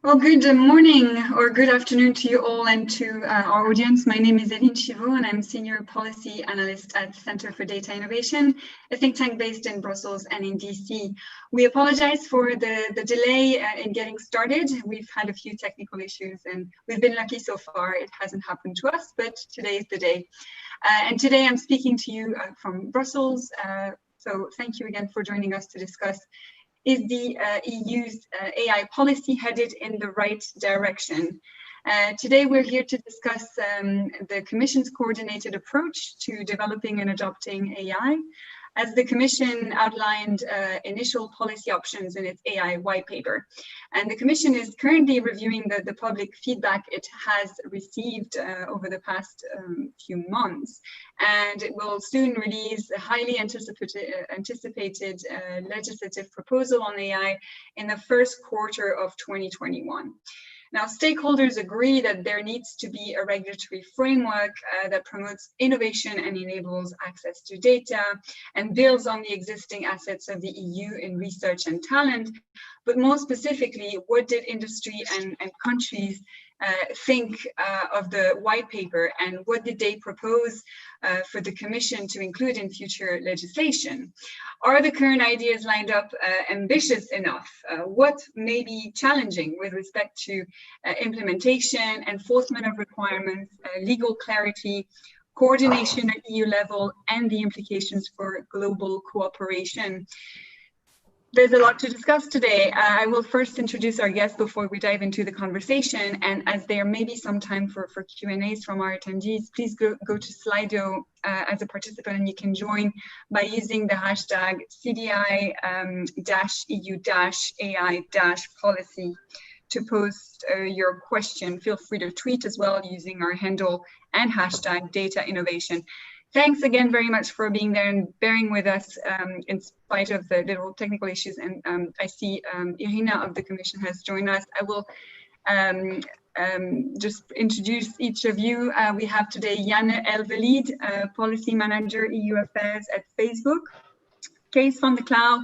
Well, good morning or good afternoon to you all and to our audience. My name is Eline Chivot and I'm Senior Policy Analyst at Center for Data Innovation, a think tank based in Brussels and in DC. We apologize for the delay in getting started. We've had a few technical issues and we've been lucky so far. It hasn't happened to us, but today is the day. And today I'm speaking to you from Brussels. So thank you again for joining us to discuss: is the EU's AI policy headed in the right direction? Today, we're here to discuss the Commission's coordinated approach to developing and adopting AI, as the Commission outlined initial policy options in its AI white paper. And the Commission is currently reviewing the public feedback it has received over the past few months. And it will soon release a highly anticipated legislative proposal on AI in the first quarter of 2021. Now, stakeholders agree that there needs to be a regulatory framework that promotes innovation and enables access to data and builds on the existing assets of the EU in research and talent. But more specifically, what did industry and countries think of the white paper, and what did they propose for the Commission to include in future legislation? Are the current ideas lined up ambitious enough? What may be challenging with respect to implementation, enforcement of requirements, legal clarity, coordination at EU level, and the implications for global cooperation? There's a lot to discuss today. I will first introduce our guests before we dive into the conversation. And as there may be some time for Q&As from our attendees, please go to Slido as a participant, and you can join by using the hashtag CDI-EU-AI-policy to post your question. Feel free to tweet as well using our handle and hashtag DataInnovation. Thanks again very much for being there and bearing with us in spite of the little technical issues. And I see Irina of the Commission has joined us. I will just introduce each of you. We have today Janne Elvelid, Policy Manager, EU Affairs at Facebook. Kees van der Klauw,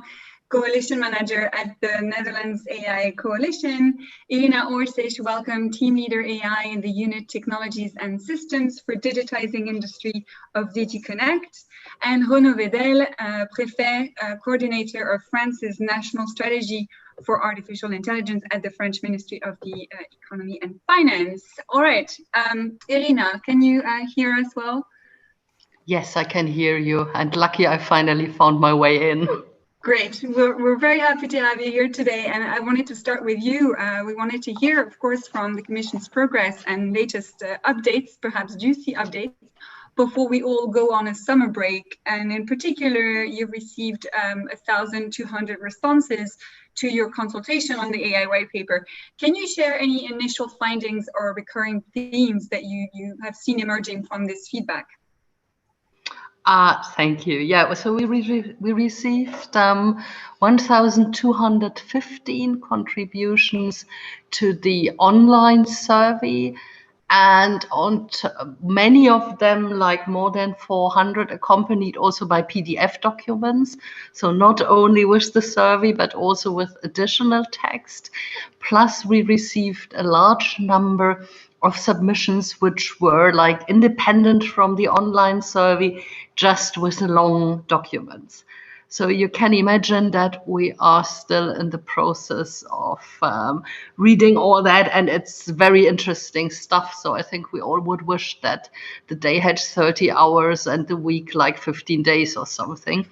Coalition Manager at the Netherlands AI Coalition. Irina Orsic, welcome, Team Leader AI in the Unit Technologies and Systems for Digitizing Industry of DigiConnect. And Renaud Vedel, Préfet, Coordinator of France's National Strategy for Artificial Intelligence at the French Ministry of the Economy and Finance. All right, Irina, can you hear us well? Yes, I can hear you. And lucky I finally found my way in. Great. We're very happy to have you here today. And I wanted to start with you. We wanted to hear, of course, from the Commission's progress and latest updates, perhaps juicy updates, before we all go on a summer break. And in particular, you've received 1,200 responses to your consultation on the AI white paper. Can you share any initial findings or recurring themes that you have seen emerging from this feedback? Thank you. Yeah, so we received 1,215 contributions to the online survey, and on many of them, like more than 400, accompanied also by PDF documents. So not only with the survey, but also with additional text. Plus, we received a large number of submissions which were like independent from the online survey, just with long documents. So you can imagine that we are still in the process of reading all that, and it's very interesting stuff. So I think we all would wish that the day had 30 hours and the week like 15 days or something.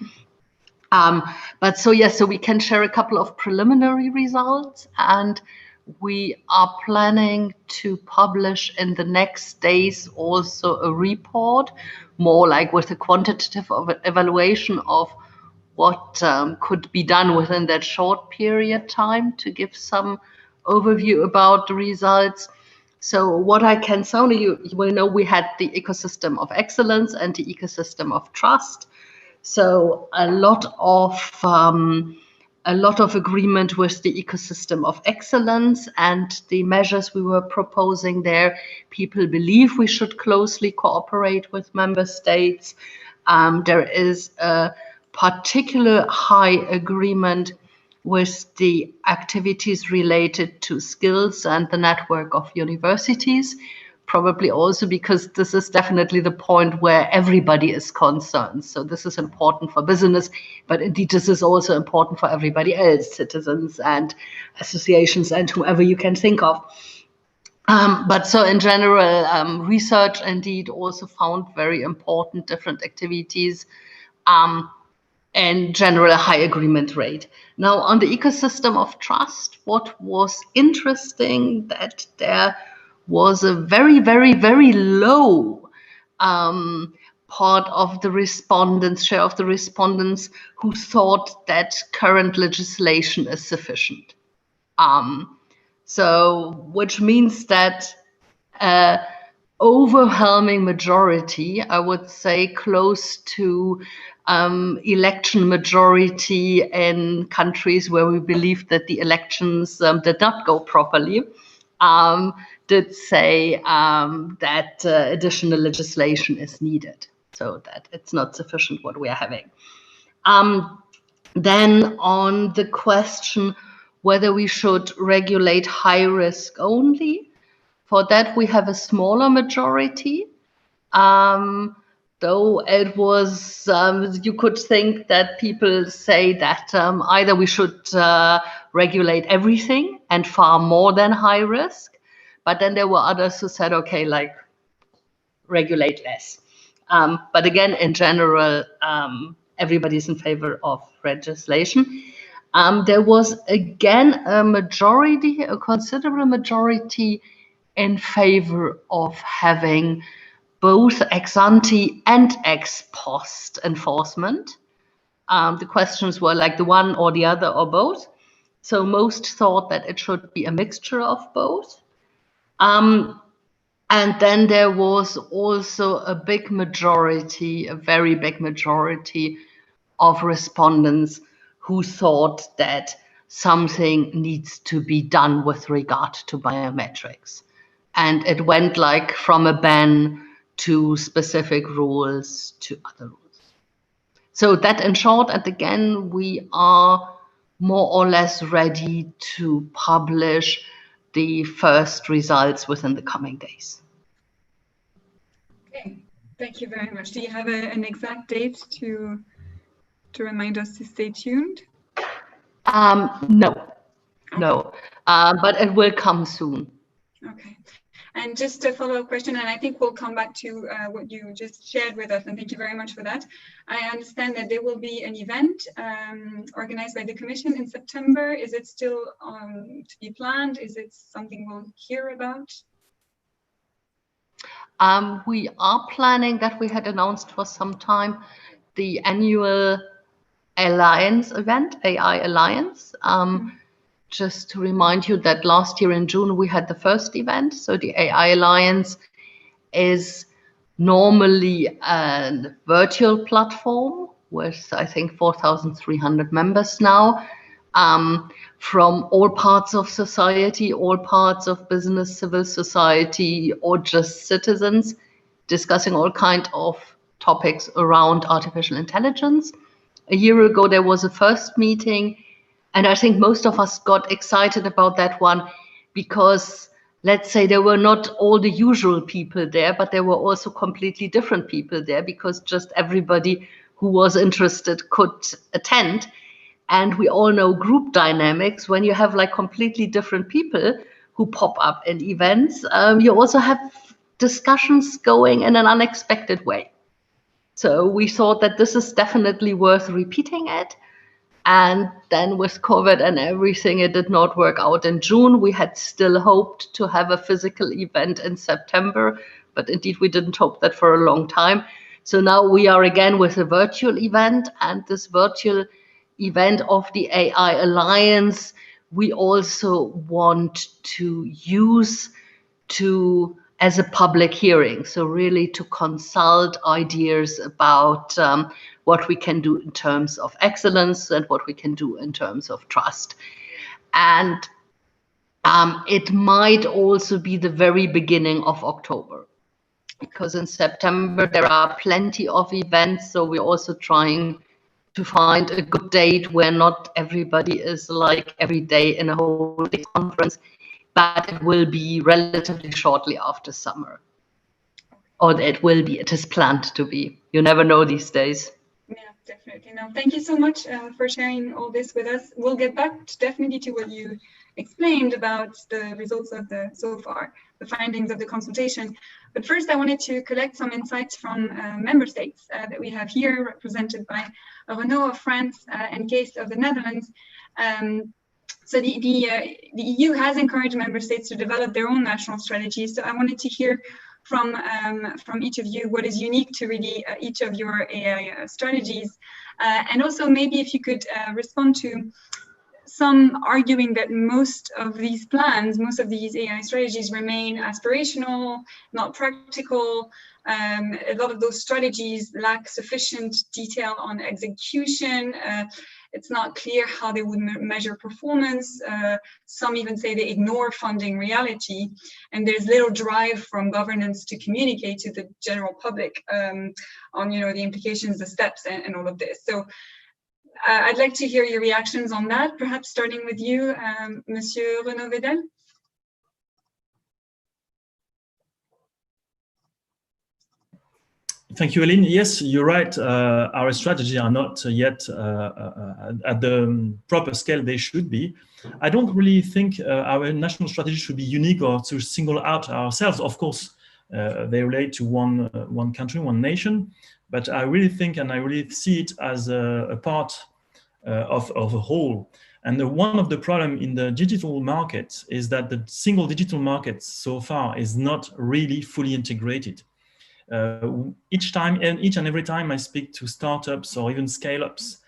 But so yes, so we can share a couple of preliminary results, and we are planning to publish in the next days also a report, more like with a quantitative evaluation of what could be done within that short period time, to give some overview about the results. So what I can say, you will know, we had the ecosystem of excellence and the ecosystem of trust. So a lot of agreement with the ecosystem of excellence and the measures we were proposing there. People believe we should closely cooperate with member states. There is a particular high agreement with the activities related to skills and the network of universities, probably also because this is definitely the point where everybody is concerned. So this is important for business, but indeed this is also important for everybody else, citizens and associations and whoever you can think of. But so in general, research indeed also found very important different activities, and general a high agreement rate. Now on the ecosystem of trust, what was interesting that there was a very, very, very low part of the respondents, share of the respondents who thought that current legislation is sufficient. So, which means that overwhelming majority, I would say close to election majority in countries where we believe that the elections did not go properly, did say that additional legislation is needed, so that it's not sufficient what we are having. Then on the question whether we should regulate high risk only, for that we have a smaller majority. Though it was, you could think that people say that either we should regulate everything and far more than high risk, but then there were others who said, okay, like regulate less. But again, in general, everybody's in favor of legislation. There was again a majority, a considerable majority in favor of having both ex ante and ex post enforcement. The questions were like the one or the other or both. So most thought that it should be a mixture of both. And then there was also a big majority, a very big majority of respondents who thought that something needs to be done with regard to biometrics. And it went like from a ban to specific rules to other rules. So that in short, and again, we are more or less ready to publish the first results within the coming days. Okay, thank you very much. Do you have an exact date to remind us to stay tuned? No, but it will come soon. Okay. And just a follow-up question, and I think we'll come back to what you just shared with us, and thank you very much for that. I understand that there will be an event organized by the Commission in September. Is it still to be planned? Is it something we'll hear about? We are planning that. We had announced for some time the annual Alliance event, AI Alliance. Just to remind you that last year in June, we had the first event. So the AI Alliance is normally a virtual platform with, I think, 4,300 members now, from all parts of society, all parts of business, civil society, or just citizens, discussing all kinds of topics around artificial intelligence. A year ago, there was a first meeting, and I think most of us got excited about that one because, let's say, there were not all the usual people there, but there were also completely different people there because just everybody who was interested could attend. And we all know group dynamics. When you have like completely different people who pop up in events, you also have discussions going in an unexpected way. So we thought that this is definitely worth repeating it. And then with COVID and everything, it did not work out in June. We had still hoped to have a physical event in September, but indeed we didn't hope that for a long time. So now we are again with a virtual event, and this virtual event of the AI Alliance, we also want to use as a public hearing. So really to consult ideas about what we can do in terms of excellence and what we can do in terms of trust. And it might also be the very beginning of October, because in September there are plenty of events. So we're also trying to find a good date where not everybody is like every day in a whole day conference, but it will be relatively shortly after summer. Or it is planned to be. You never know these days. Yeah, definitely. No, thank you so much for sharing all this with us. We'll get back definitely to what you explained about the results of so far, the findings of the consultation. But first, I wanted to collect some insights from member states that we have here, represented by Renaud of France and Kees of the Netherlands. So the EU has encouraged member states to develop their own national strategies. So I wanted to hear from each of you what is unique to really each of your AI strategies. And also maybe if you could respond to some arguing that most of these plans, most of these AI strategies remain aspirational, not practical. A lot of those strategies lack sufficient detail on execution. It's not clear how they would measure performance. Some even say they ignore funding reality. And there's little drive from governance to communicate to the general public on the implications, the steps, and all of this. So I'd like to hear your reactions on that, perhaps starting with you, Monsieur Renaud Vedel. Thank you, Eline. Yes, you're right. Our strategies are not yet at the proper scale they should be. I don't really think our national strategy should be unique or to single out ourselves. Of course, they relate to one country, one nation. But I really think, and I really see it as a part of a whole. And one of the problems in the digital market is that the single digital market so far is not really fully integrated. Each and every time I speak to startups or even scale-ups,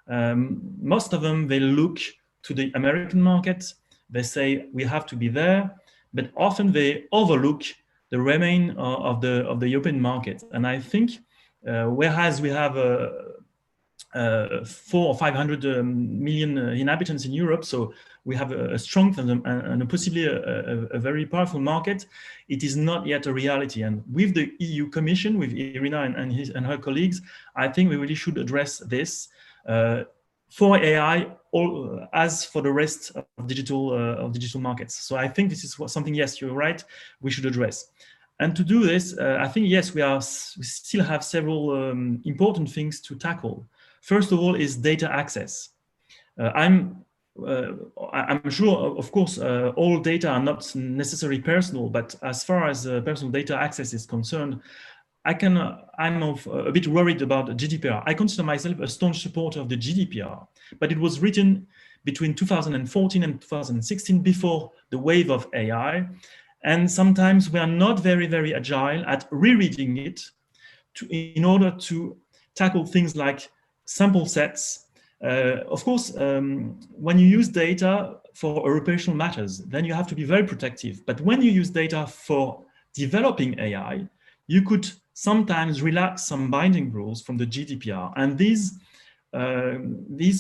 most of them, they look to the American market. They say we have to be there, but often they overlook the remain of the European market. And I think whereas we have 400 or 500 million inhabitants in Europe, so we have a strong and possibly a very powerful market, it is not yet a reality. And with the EU Commission, with Irina and her colleagues, I think we really should address this for AI as for the rest of digital markets. So I think this is something, yes, you're right, we should address. And to do this, I think, yes, we still have several important things to tackle. First of all is data access. I'm sure, of course, all data are not necessarily personal, but as far as personal data access is concerned, I'm a bit worried about GDPR. I consider myself a staunch supporter of the GDPR, but it was written between 2014 and 2016 before the wave of AI. And sometimes we are not very, very agile at rereading it in order to tackle things like sample sets. Of course, when you use data for operational matters, then you have to be very protective. But when you use data for developing AI, you could sometimes relax some binding rules from the GDPR. And these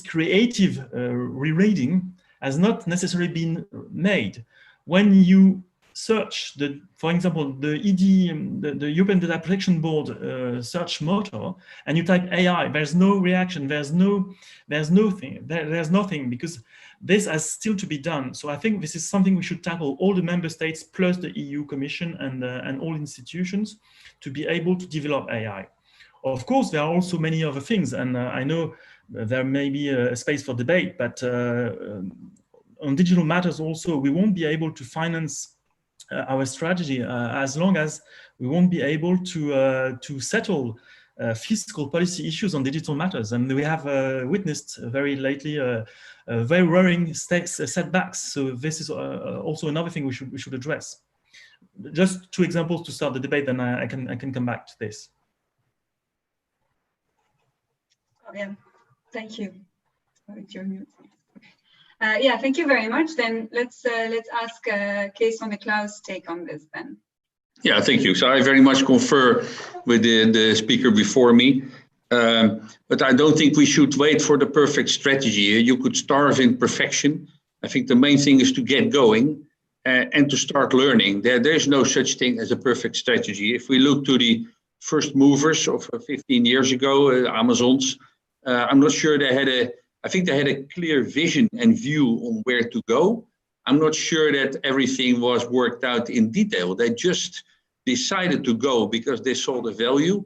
creative rereading has not necessarily been made. When you search, for example, the the European Data Protection Board search motor, and you type AI, there's no reaction, there's nothing, because this has still to be done. So I think this is something we should tackle, all the member states plus the EU Commission and all institutions, to be able to develop AI. Of course, there are also many other things, and I know there may be a space for debate, but on digital matters also, we won't be able to finance our strategy as long as we won't be able to settle fiscal policy issues on digital matters. And we have witnessed very lately very worrying setbacks. So this is also another thing we should address. Just two examples to start the debate, then I can come back to this. Oh, yeah, thank you. Yeah, thank you very much. Then let's ask Kees van der Klauw's take on this then. Yeah, thank you. So I very much confer with the speaker before me. But I don't think we should wait for the perfect strategy. You could starve in perfection. I think the main thing is to get going and to start learning. There's no such thing as a perfect strategy. If we look to the first movers of 15 years ago, Amazon's, I'm not sure I think they had a clear vision and view on where to go. I'm not sure that everything was worked out in detail. They just decided to go because they saw the value.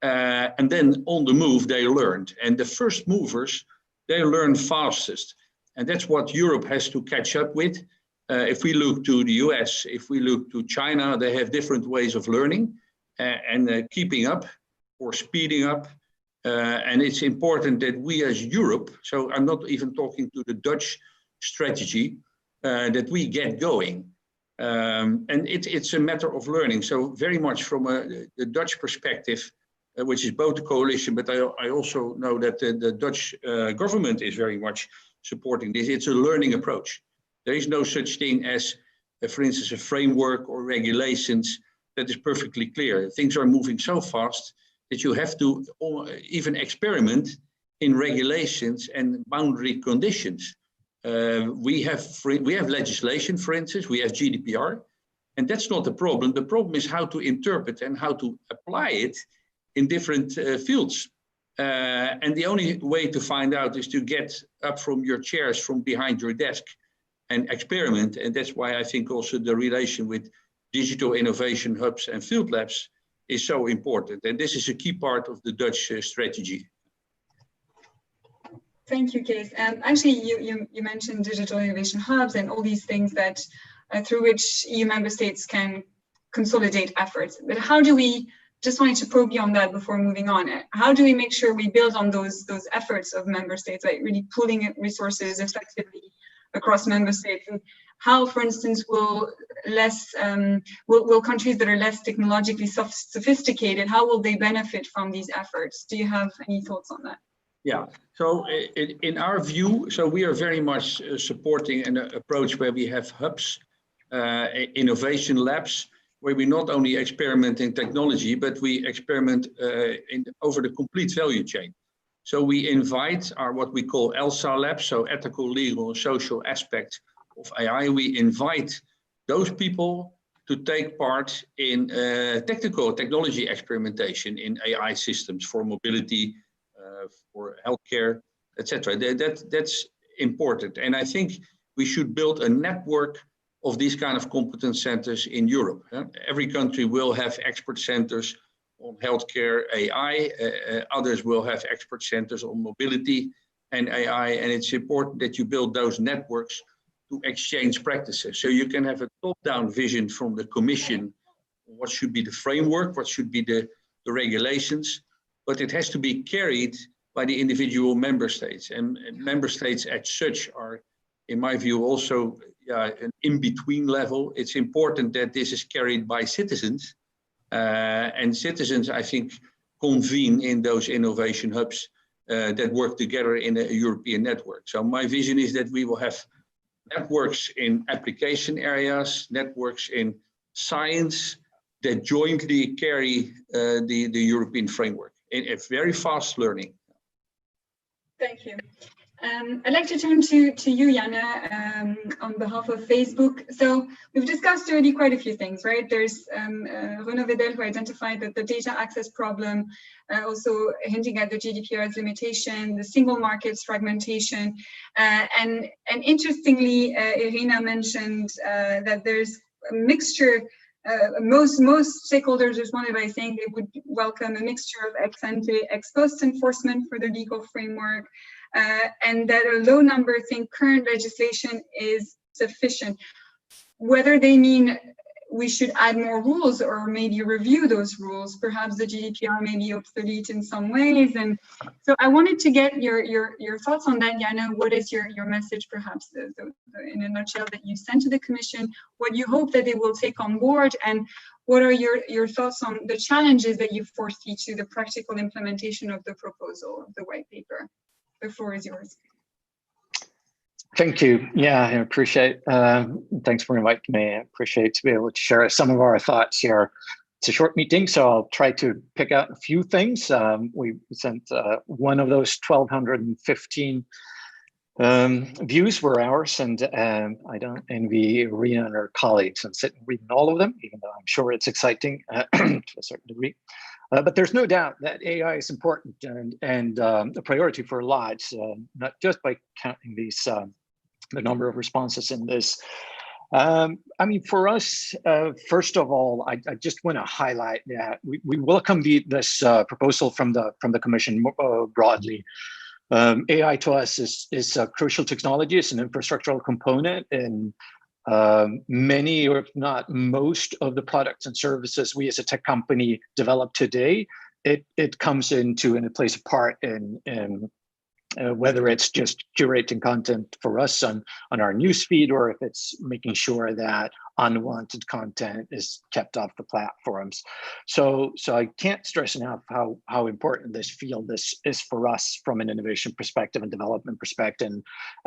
And then on the move, they learned. And the first movers, they learn fastest. And that's what Europe has to catch up with. If we look to the US, if we look to China, they have different ways of learning and keeping up or speeding up. And it's important that we as Europe, so I'm not even talking to the Dutch strategy, that we get going. And it's a matter of learning. So very much from the Dutch perspective, which is both the coalition, but I also know that the Dutch government is very much supporting this. It's a learning approach. There is no such thing as, for instance, a framework or regulations that is perfectly clear. Things are moving so fast that you have to even experiment in regulations and boundary conditions. We have legislation, for instance, we have GDPR, and that's not the problem. The problem is how to interpret and how to apply it in different fields. And the only way to find out is to get up from your chairs, from behind your desk, and experiment. And that's why I think also the relation with digital innovation hubs and field labs is so important. And this is a key part of the Dutch strategy. Thank you, Kees. Actually, you mentioned digital innovation hubs and all these things that through which EU member states can consolidate efforts. But how do we, just wanted to probe you on that before moving on, how do we make sure we build on those efforts of member states, like really pooling resources effectively across member states? And how, for instance, will countries that are less technologically sophisticated, how will they benefit from these efforts? Do you have any thoughts on that? Yeah, so in our view, so we are very much supporting an approach where we have hubs, innovation labs, where we not only experiment in technology, but we experiment over the complete value chain. So we invite our what we call ELSA labs, so ethical, legal, and social aspects of AI. We invite those people to take part in technology experimentation in AI systems for mobility, for healthcare, etc. That's important. And I think we should build a network of these kind of competence centers in Europe. Every country will have expert centers on healthcare, AI. Others will have expert centers on mobility and AI. And it's important that you build those networks to exchange practices. So you can have a top-down vision from the Commission, what should be the framework, what should be the regulations, but it has to be carried by the individual member states. And member states as such are, in my view, also an in-between level. It's important that this is carried by citizens. And citizens, I think, convene in those innovation hubs that work together in a European network. So my vision is that we will have networks in application areas, networks in science that jointly carry the European framework in a very fast learning. Thank you. I'd like to turn to you, Janne, on behalf of Facebook. So we've discussed already quite a few things, right? There's Renaud Vedel, who identified that the data access problem, also hinting at the GDPR's limitation, the single market's fragmentation, and interestingly, Irina mentioned that there's a mixture. Most stakeholders responded by saying they would welcome a mixture of ex ante, ex post enforcement for the legal framework, and that a low number think current legislation is sufficient. Whether they mean we should add more rules or maybe review those rules, perhaps the GDPR may be obsolete in some ways. And so I wanted to get your thoughts on that, Janne. What is your message, perhaps, in a nutshell, that you sent to the Commission, what you hope that they will take on board, and what are your thoughts on the challenges that you foresee to the practical implementation of the proposal of the white paper? The floor is yours. Thank you. Yeah, I appreciate. Thanks for inviting me. I appreciate to be able to share some of our thoughts here. It's a short meeting, so I'll try to pick out a few things. We sent one of those 1,215 Views were ours, and I don't envy Rena and her colleagues and sit and reading all of them, even though I'm sure it's exciting to a certain degree. But there's no doubt that AI is important and a priority for a lot, not just by counting these the number of responses in this. I mean, for us, first of all, I just want to highlight that we welcome this proposal from the Commission broadly. AI to us is a crucial technology. It's an infrastructural component in many, or if not most, of the products and services we as a tech company develop today. It comes into and it plays a part in whether it's just curating content for us on our newsfeed, or if it's making sure that unwanted content is kept off the platforms. So I can't stress enough how important this field is for us from an innovation perspective and development perspective.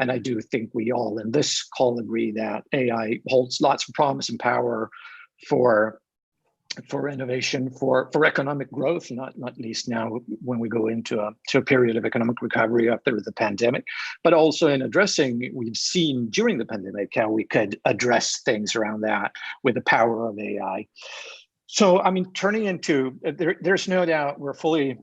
And I do think we all in this call agree that AI holds lots of promise and power for innovation, for economic growth, not least now when we go into a period of economic recovery after the pandemic, but also in addressing, we've seen during the pandemic how we could address things around that with the power of AI. So, I mean, turning into, there's no doubt we're fully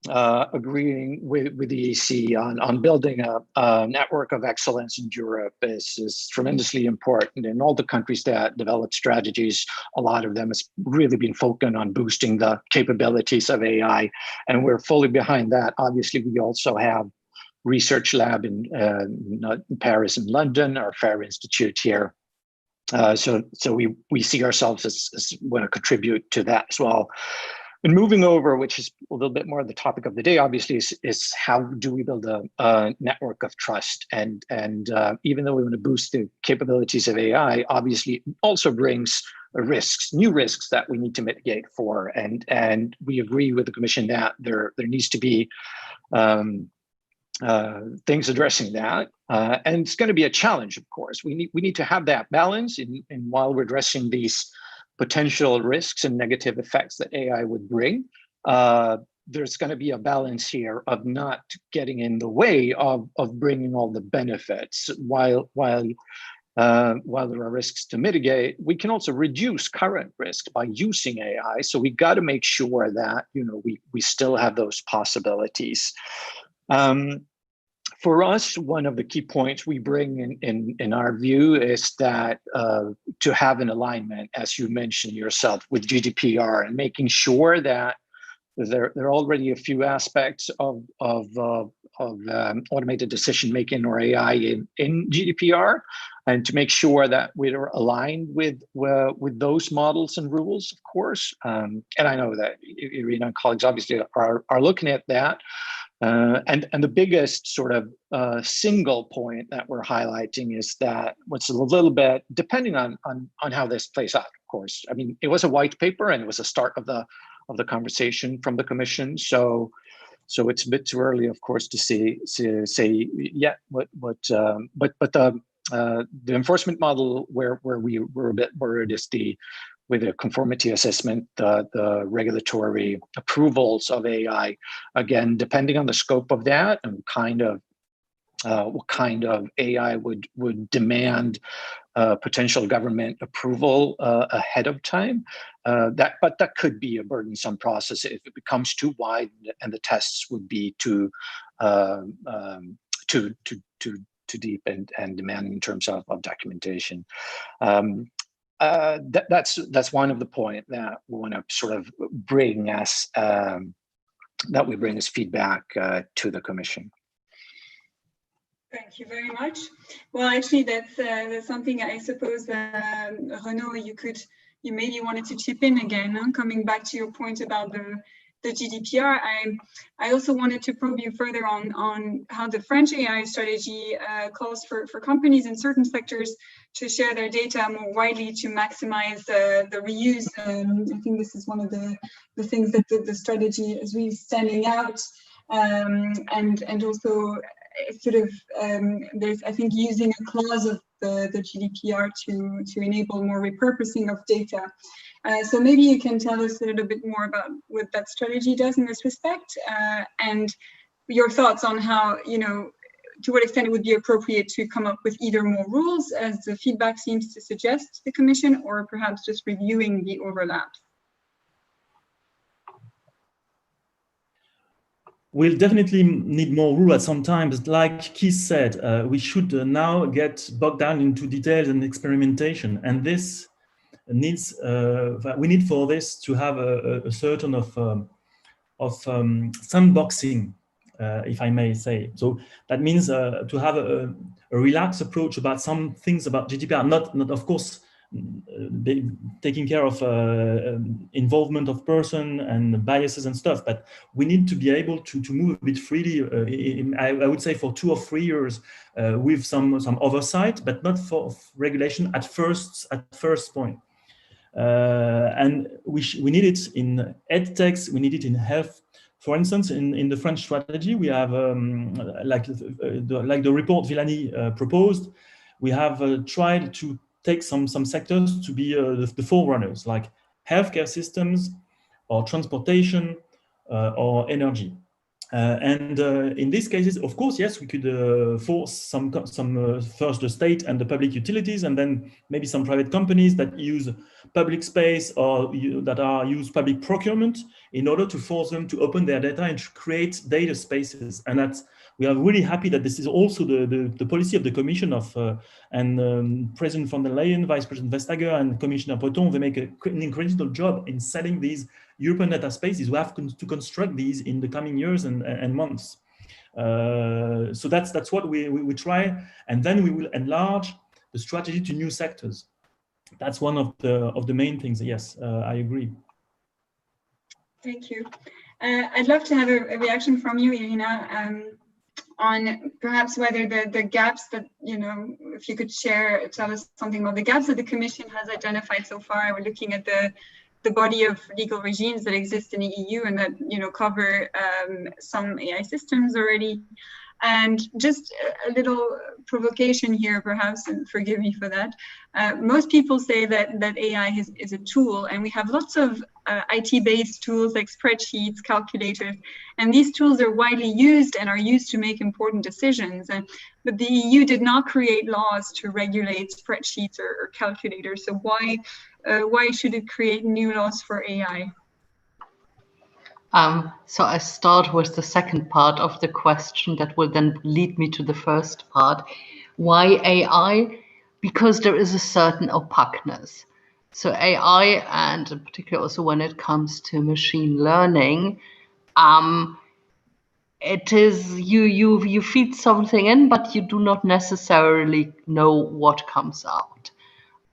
agreeing with the EC on building a network of excellence in Europe is tremendously important. In all the countries that develop strategies, a lot of them has really been focused on boosting the capabilities of AI, and we're fully behind that. Obviously, we also have research lab in Paris and London, our FAIR Institute here. So we see ourselves as want to contribute to that as well. And moving over, which is a little bit more the topic of the day, obviously, is how do we build a network of trust? And even though we want to boost the capabilities of AI, obviously it also brings risks, new risks that we need to mitigate for. And we agree with the Commission that there needs to be things addressing that. And it's going to be a challenge, of course. We need to have that balance in while we're addressing these potential risks and negative effects that AI would bring. There's going to be a balance here of not getting in the way of bringing all the benefits. While there are risks to mitigate, we can also reduce current risk by using AI. So we got to make sure that we still have those possibilities. For us, one of the key points we bring in our view is that to have an alignment, as you mentioned yourself, with GDPR and making sure that there are already a few aspects of automated decision making or AI in GDPR, and to make sure that we're aligned with those models and rules, of course. And I know that Irina and colleagues obviously are looking at that. And the biggest sort of single point that we're highlighting is that what's a little bit, depending on how this plays out, of course. I mean, it was a white paper and it was a start of the conversation from the Commission. So it's a bit too early, of course, to say yet but the enforcement model where we were a bit worried is with a conformity assessment, the regulatory approvals of AI, again, depending on the scope of that and what kind of AI would demand potential government approval ahead of time. But that could be a burdensome process if it becomes too wide and the tests would be too deep and demanding in terms of documentation. That's one of the point that we want to sort of bring as feedback to the Commission. Thank you very much. Well, actually, that's something I suppose, Renaud, you maybe wanted to chip in again, huh? Coming back to your point about the GDPR. I also wanted to probe you further on how the French AI strategy calls for companies in certain sectors to share their data more widely to maximize the reuse. I think this is one of the things that the strategy is really standing out. And also sort of there's, I think, using a clause of the GDPR to enable more repurposing of data. So maybe you can tell us a little bit more about what that strategy does in this respect, and your thoughts on how, to what extent it would be appropriate to come up with either more rules, as the feedback seems to suggest to the Commission, or perhaps just reviewing the overlaps. We'll definitely need more rules at some times. Like Keith said, we should now get bogged down into details and experimentation. And this needs, we need for this to have a certain of sandboxing, if I may say. So that means to have a relaxed approach about some things about GDPR, not of course, taking care of involvement of person and biases and stuff, but we need to be able to move a bit freely. I would say for 2 or 3 years with some oversight, but not for regulation at first point. And we need it in edtech, we need it in health. For instance, in the French strategy, we have like the report Villani proposed. We have tried to take some sectors to be the forerunners, like healthcare systems, or transportation, or energy. And in these cases, of course, yes, we could force some first the state and the public utilities, and then maybe some private companies that use public space or that use public procurement in order to force them to open their data and to create data spaces. And that's, we are really happy that this is also the policy of the Commission and President von der Leyen, Vice President Vestager, and Commissioner Breton. They make an incredible job in selling these European data spaces. We have to construct these in the coming years and months. So that's what we try, and then we will enlarge the strategy to new sectors. That's one of the main things. Yes, I agree. Thank you. I'd love to have a reaction from you, Irina, on perhaps whether the gaps that, if you could tell us something about the gaps that the Commission has identified so far. We're looking at the body of legal regimes that exist in the EU and that cover some AI systems already. And just a little provocation here, perhaps, and forgive me for that. Most people say that AI is a tool, and we have lots of IT-based tools like spreadsheets, calculators, and these tools are widely used and are used to make important decisions. But the EU did not create laws to regulate spreadsheets or calculators. So why should it create new laws for AI? So I start with the second part of the question that will then lead me to the first part. Why AI? Because there is a certain opaqueness. So AI, and in particular also when it comes to machine learning, it is you feed something in, but you do not necessarily know what comes out.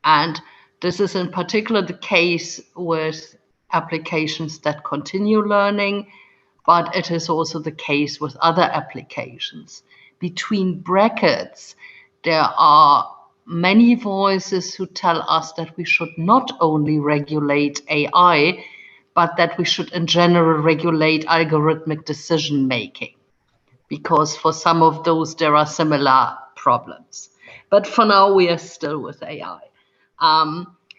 And this is in particular the case with applications that continue learning, but it is also the case with other applications. Between brackets, there are many voices who tell us that we should not only regulate AI, but that we should in general regulate algorithmic decision making, because for some of those there are similar problems. But for now we are still with AI.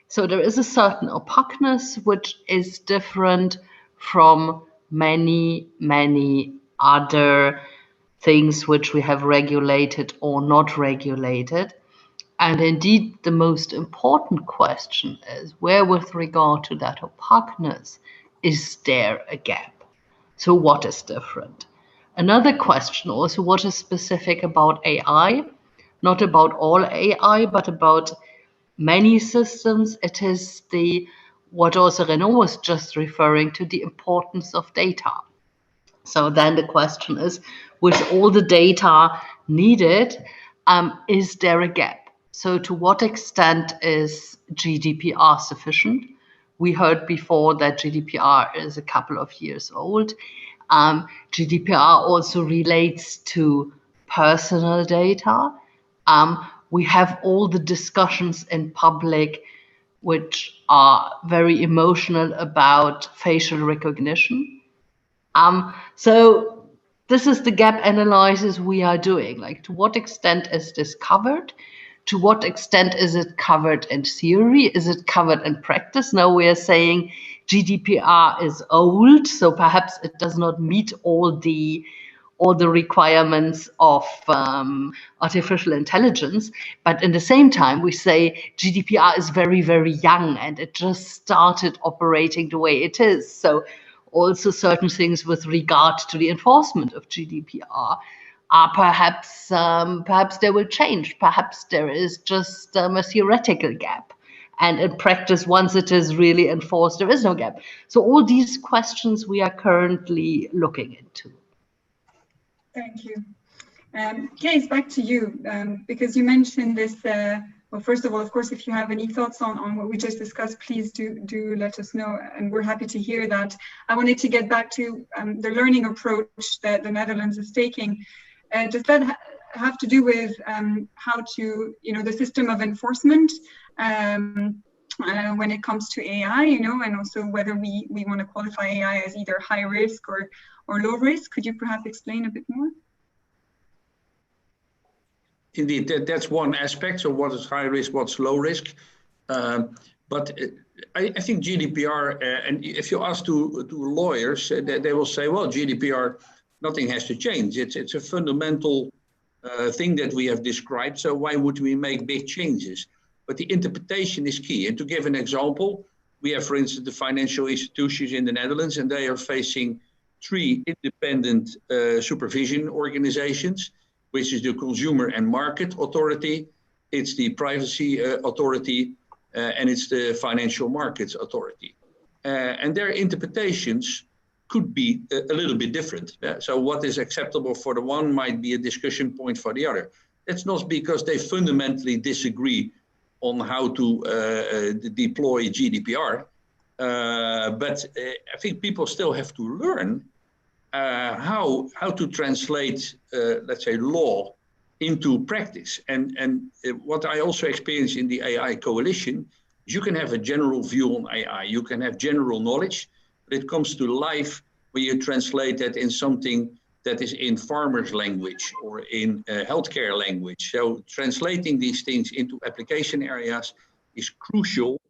So there is a certain opaqueness which is different from many other things which we have regulated or not regulated. And indeed, the most important question is, where with regard to that opaqueness, is there a gap? So what is different? Another question also, what is specific about AI? Not about all AI, but about many systems. It is what also Renaud was just referring to, the importance of data. So then the question is, with all the data needed, is there a gap? So to what extent is GDPR sufficient? We heard before that GDPR is a couple of years old. GDPR also relates to personal data. We have all the discussions in public which are very emotional about facial recognition. So this is the gap analysis we are doing. Like, to what extent is this covered? To what extent is it covered in theory? Is it covered in practice? Now we are saying GDPR is old, so perhaps it does not meet all the all the requirements of artificial intelligence. But in the same time, we say GDPR is very, very young and it just started operating the way it is. So also certain things with regard to the enforcement of GDPR are perhaps they will change. Perhaps there is just a theoretical gap. And in practice, once it is really enforced, there is no gap. So all these questions we are currently looking into. Thank you. Kees, back to you, because you mentioned this. Well, first of all, of course, if you have any thoughts on what we just discussed, please do let us know, and we're happy to hear that. I wanted to get back to the learning approach that the Netherlands is taking. Does that have to do with how to, the system of enforcement when it comes to AI, and also whether we want to qualify AI as either high risk or low risk? Could you perhaps explain a bit more? Indeed, that's one aspect. So what is high risk, what's low risk? But I think GDPR, and if you ask to lawyers, they will say, well, GDPR, nothing has to change. It's a fundamental thing that we have described. So why would we make big changes? But the interpretation is key. And to give an example, we have, for instance, the financial institutions in the Netherlands, and they are facing 3 independent supervision organizations, which is the Consumer and Market Authority, it's the Privacy Authority, and it's the Financial Markets Authority. And their interpretations could be a little bit different. So what is acceptable for the one might be a discussion point for the other. It's not because they fundamentally disagree on how to deploy GDPR, but I think people still have to learn how to translate, let's say, law into practice. And what I also experienced in the AI coalition is you can have a general view on AI, you can have general knowledge, but it comes to life when you translate that in something that is in farmers' language or in healthcare language. So translating these things into application areas is crucial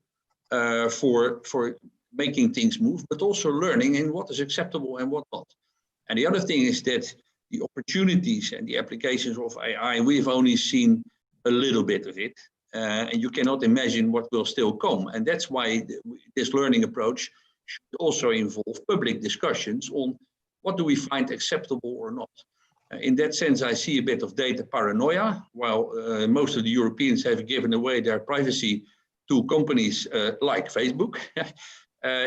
for making things move, but also learning in what is acceptable and what not. And the other thing is that the opportunities and the applications of AI, we've only seen a little bit of it, and you cannot imagine what will still come. And that's why this learning approach should also involve public discussions on what do we find acceptable or not. In that sense, I see a bit of data paranoia. While most of the Europeans have given away their privacy to companies like Facebook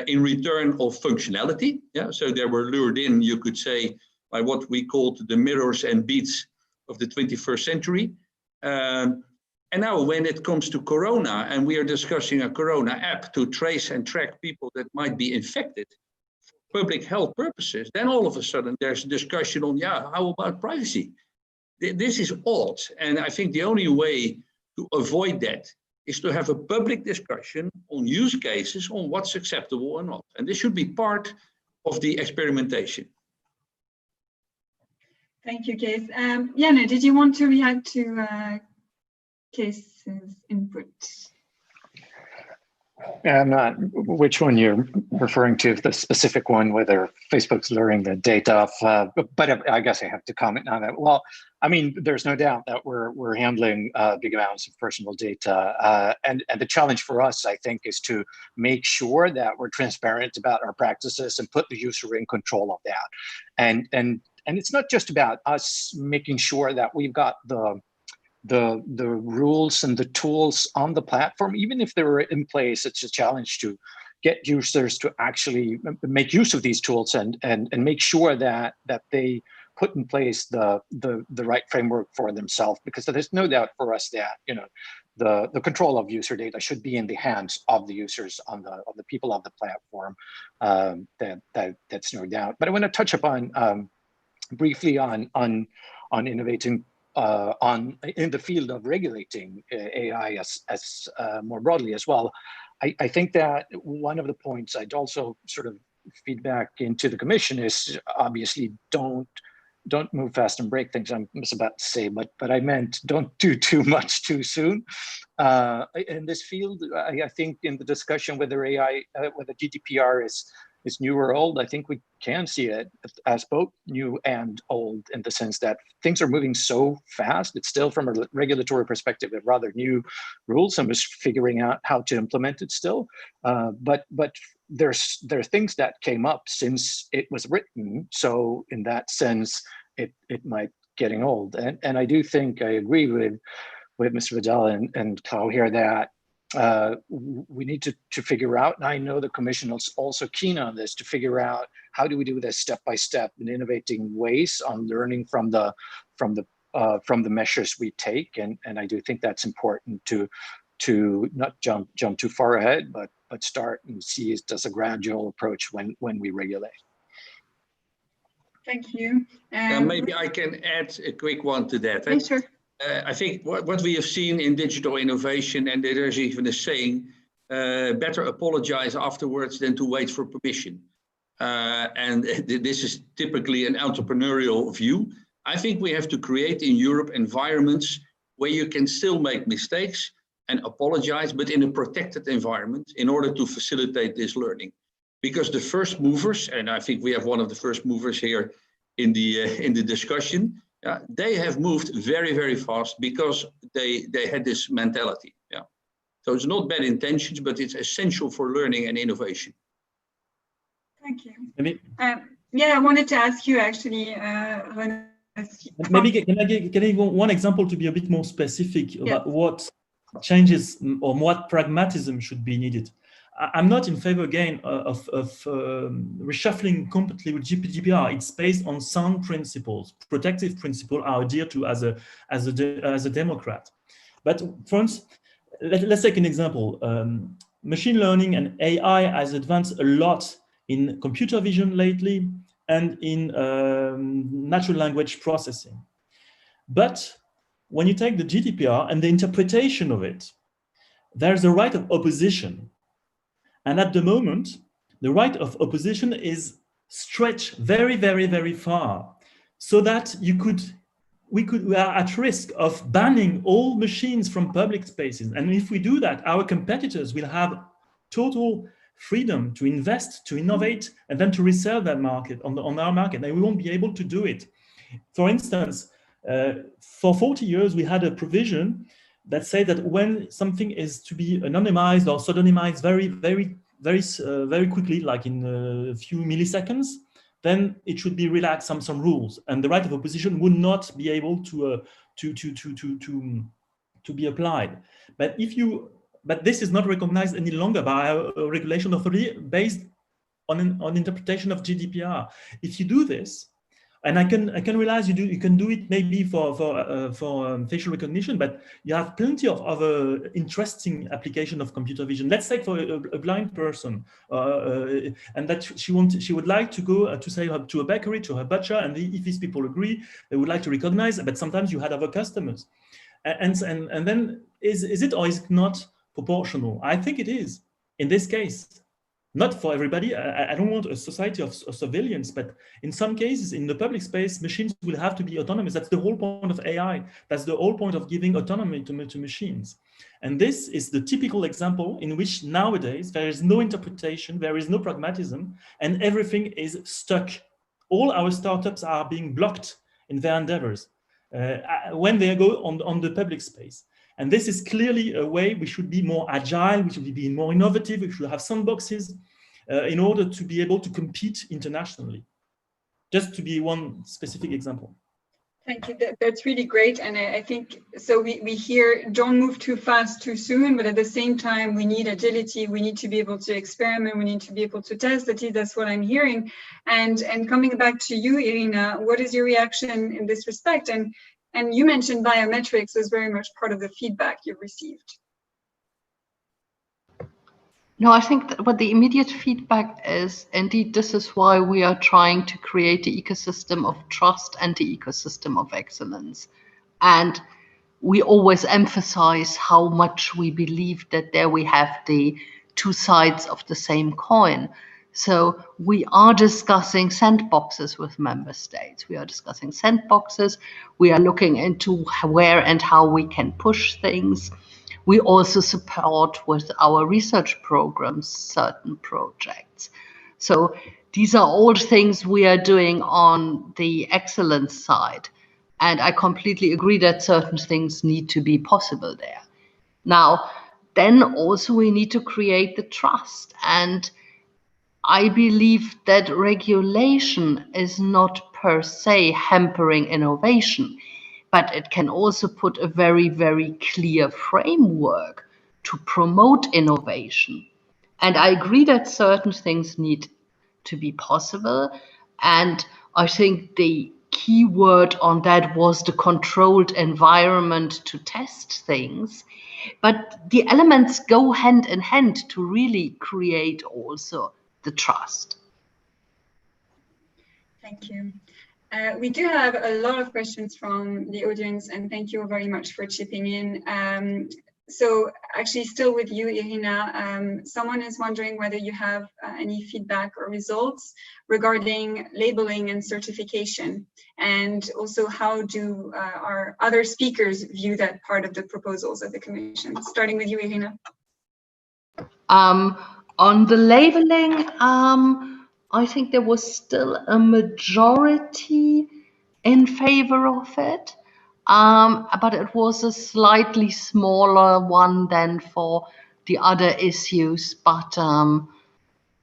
in return of functionality. Yeah, so they were lured in, you could say, by what we called the mirrors and beats of the 21st century. And now when it comes to Corona, and we are discussing a Corona app to trace and track people that might be infected for public health purposes, then all of a sudden there's a discussion on, yeah, how about privacy? This is odd. And I think the only way to avoid that is to have a public discussion on use cases on what's acceptable or not. And this should be part of the experimentation. Thank you, Kees. Janne, did you want to react to Kees's input? I'm not which one you're referring to, the specific one, whether Facebook's luring the data off, but I guess I have to comment on it. Well, I mean, there's no doubt that we're handling big amounts of personal data, and the challenge for us, I think, is to make sure that we're transparent about our practices and put the user in control of that. And it's not just about us making sure that we've got the rules and the tools on the platform. Even if they're in place, it's a challenge to get users to actually make use of these tools and make sure that they put in place the right framework for themselves, because there's no doubt for us that the control of user data should be in the hands of the users, of the people of the platform. That's no doubt. But I want to touch upon briefly on innovating in the field of regulating AI as more broadly as well. I think that one of the points I'd also sort of feedback into the Commission is obviously don't move fast and break things. I was about to say, but I meant don't do too much too soon. In this field, I think in the discussion whether AI, whether GDPR is new or old. I think we can see it as both new and old, in the sense that things are moving so fast. It's still, from a regulatory perspective, a rather new rules, and we're figuring out how to implement it still. But there are things that came up since it was written. So in that sense, it might getting old. And I do think I agree with Mr. Vidal and Carl here that we need to figure out, and I know the Commission is also keen on this, to figure out how do we do this step by step in innovating ways on learning from the measures we take. And I do think that's important to not jump too far ahead, but start and see it as a gradual approach when we regulate. Thank you. Maybe I can add a quick one to that. Yeah, sure. I think what we have seen in digital innovation, and there's even a saying, better apologize afterwards than to wait for permission. And this is typically an entrepreneurial view. I think we have to create in Europe environments where you can still make mistakes and apologize, but in a protected environment in order to facilitate this learning. Because the first movers, and I think we have one of the first movers here in the discussion, they have moved very, very fast because they had this mentality. Yeah. So it's not bad intentions, but it's essential for learning and innovation. Thank you. Yeah, I wanted to ask you actually, maybe can I give one example to be a bit more specific about what changes or what pragmatism should be needed? I'm not in favor again of reshuffling completely with GDPR. It's based on sound principles, protective principles are adhered to as a Democrat. But for instance, let's take an example. Machine learning and AI has advanced a lot in computer vision lately and in natural language processing. But when you take the GDPR and the interpretation of it, there's a right of opposition. And at the moment, the right of opposition is stretched very, very, very far, so that we are at risk of banning all machines from public spaces. And if we do that, our competitors will have total freedom to invest, to innovate, and then to resell that market on our market, and we won't be able to do it. For instance, for 40 years, we had a provision that say that when something is to be anonymized or pseudonymized very quickly, like in a few milliseconds, then it should be relaxed some rules, and the right of opposition would not be able to be applied. But this is not recognized any longer by a regulation authority based on interpretation of GDPR. If you do this, and I can realize you can do it maybe for facial recognition, but you have plenty of other interesting application of computer vision. Let's say for a blind person, and that she would like to go to say to a bakery, to her butcher, and if these people agree, they would like to recognize. But sometimes you had other customers, and then is it or is it not proportional? I think it is in this case. Not for everybody. I don't want a society of surveillance, but in some cases, in the public space, machines will have to be autonomous. That's the whole point of AI. That's the whole point of giving autonomy to machines. And this is the typical example in which nowadays there is no interpretation, there is no pragmatism, and everything is stuck. All our startups are being blocked in their endeavors when they go on the public space. And this is clearly a way we should be more agile, we should be more innovative, we should have sandboxes in order to be able to compete internationally. Just to be one specific example. Thank you. That's really great. And I think, so we hear don't move too fast too soon, but at the same time, we need agility. We need to be able to experiment. We need to be able to test. At least that's what I'm hearing. And coming back to you, Irina, what is your reaction in this respect? And you mentioned biometrics was very much part of the feedback you received. No, I think that what the immediate feedback is, indeed, this is why we are trying to create the ecosystem of trust and the ecosystem of excellence. And we always emphasize how much we believe that there we have the two sides of the same coin. So we are discussing sandboxes with member states. We are discussing sandboxes. We are looking into where and how we can push things. We also support with our research programs certain projects. So these are all things we are doing on the excellence side. And I completely agree that certain things need to be possible there. Now, then also we need to create the trust. And I believe that regulation is not per se hampering innovation, but it can also put a very, very clear framework to promote innovation. And I agree that certain things need to be possible. And I think the key word on that was the controlled environment to test things. But the elements go hand in hand to really create also the trust. Thank you. We do have a lot of questions from the audience, and thank you very much for chipping in. So actually still with you, Irina, someone is wondering whether you have any feedback or results regarding labeling and certification, and also how do our other speakers view that part of the proposals of the Commission? Starting with you, Irina. On the labeling, I think there was still a majority in favor of it. But it was a slightly smaller one than for the other issues, but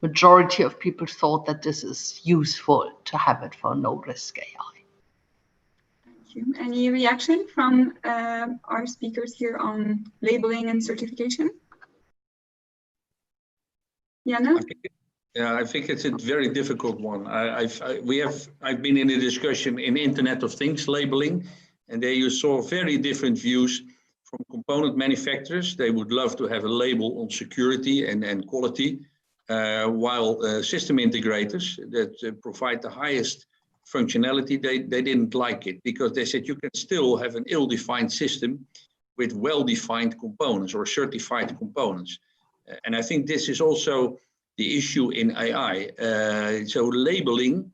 majority of people thought that this is useful to have it for no-risk AI. Thank you. Any reaction from our speakers here on labeling and certification? Jana? Yeah, I think it's a very difficult one. I've been in a discussion in Internet of Things labeling, and there you saw very different views from component manufacturers. They would love to have a label on security and quality, while system integrators that provide the highest functionality, they didn't like it because they said you can still have an ill-defined system with well-defined components or certified components. And I think this is also the issue in AI. So labeling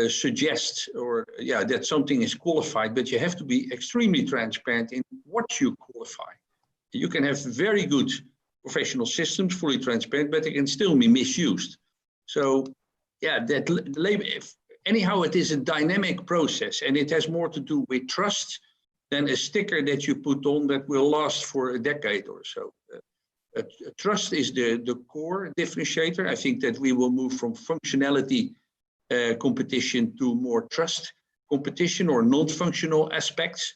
suggests that something is qualified, but you have to be extremely transparent in what you qualify. You can have very good professional systems, fully transparent, but they can still be misused. So yeah, that label, anyhow, it is a dynamic process, and it has more to do with trust than a sticker that you put on that will last for a decade or so. Trust is the core differentiator. I think that we will move from functionality competition to more trust competition or non-functional aspects.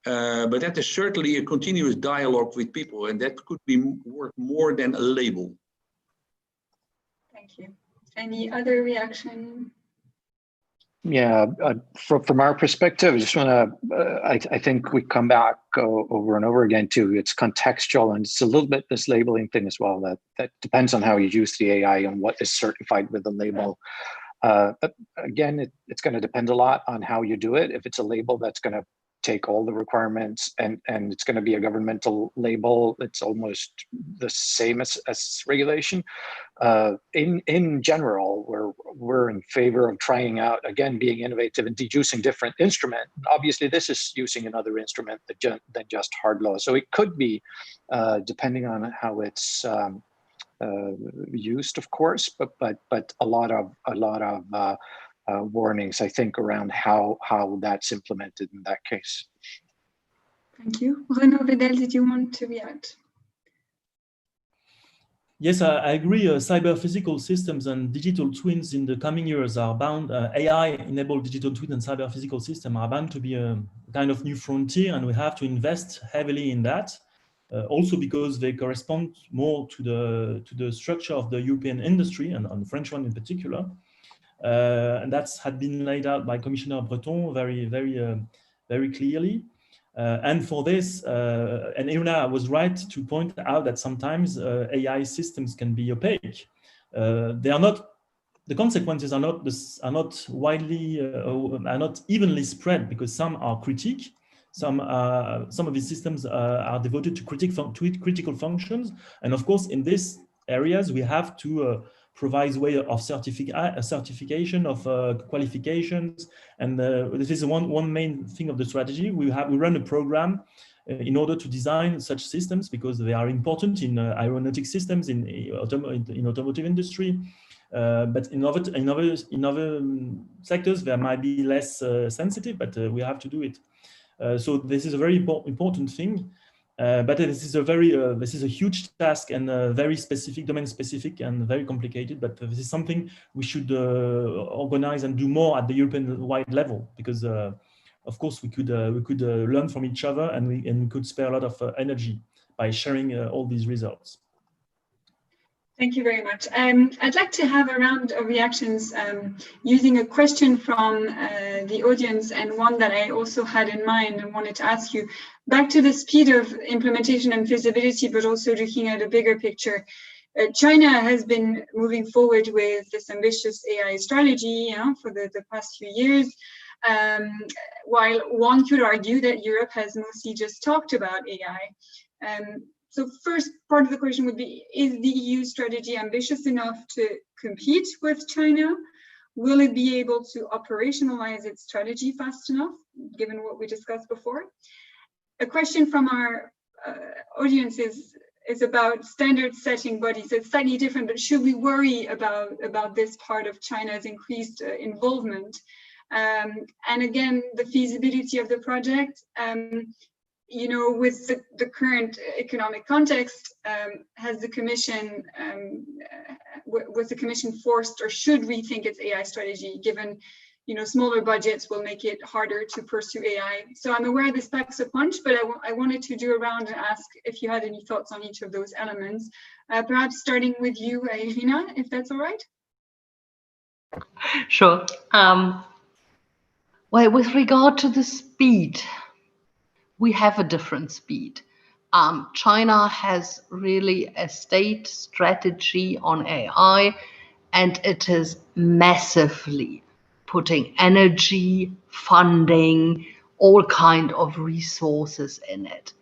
But that is certainly a continuous dialogue with people, and that could be worth more than a label. Thank you. Any other reaction? Yeah, from our perspective, I just want to, I think we come back over and over again to it's contextual, and it's a little bit this labeling thing as well, that depends on how you use the AI and what is certified with the label. Again, it's going to depend a lot on how you do it. If it's a label that's going to take all the requirements and it's going to be a governmental label, it's almost the same as regulation. In general, we're in favor of trying out, again, being innovative and using different instrument. Obviously, this is using another instrument than just hard law. So it could be, depending on how it's used, of course, but a lot of warnings, I think, around how that's implemented in that case. Thank you. Renaud Vedel, did you want to react? Yes, I agree. Cyber physical systems and digital twins in the coming years are bound. AI-enabled digital twins and cyber physical systems are bound to be a kind of new frontier, and we have to invest heavily in that. Also because they correspond more to the structure of the European industry and on the French one in particular. And that's had been laid out by Commissioner Breton very clearly. And for this, and Irina was right to point out that sometimes AI systems can be opaque. They are not. The consequences are not widely are not evenly spread, because some are critique. Some of these systems are devoted to critical functions, and of course, in these areas, we have to provide way of certification of qualifications, and this is one main thing of the strategy. We run a program in order to design such systems, because they are important in aeronautic systems, in automotive industry, But in other sectors, there might be less sensitive, but we have to do it. So this is a very important thing. But this is a huge task and very specific, domain specific, and very complicated. But this is something we should organize and do more at the European-wide level, because of course we could learn from each other, and we could spare a lot of energy by sharing all these results. Thank you very much. I'd like to have a round of reactions using a question from the audience, and one that I also had in mind and wanted to ask you. Back to the speed of implementation and feasibility, but also looking at a bigger picture. China has been moving forward with this ambitious AI strategy, for the past few years, while one could argue that Europe has mostly just talked about AI. So first part of the question would be, is the EU strategy ambitious enough to compete with China? Will it be able to operationalize its strategy fast enough, given what we discussed before? A question from our audience is about standard setting bodies. It's slightly different, but should we worry about this part of China's increased involvement? And again, the feasibility of the project. With the current economic context, was the Commission forced or should rethink its AI strategy, given smaller budgets will make it harder to pursue AI? So I'm aware this packs a punch, but I wanted to do a round and ask if you had any thoughts on each of those elements. Perhaps starting with you, Irina, if that's all right. Sure. Well, with regard to the speed, we have a different speed. China has really a state strategy on AI, and it is massively putting energy, funding, all kind of resources in it.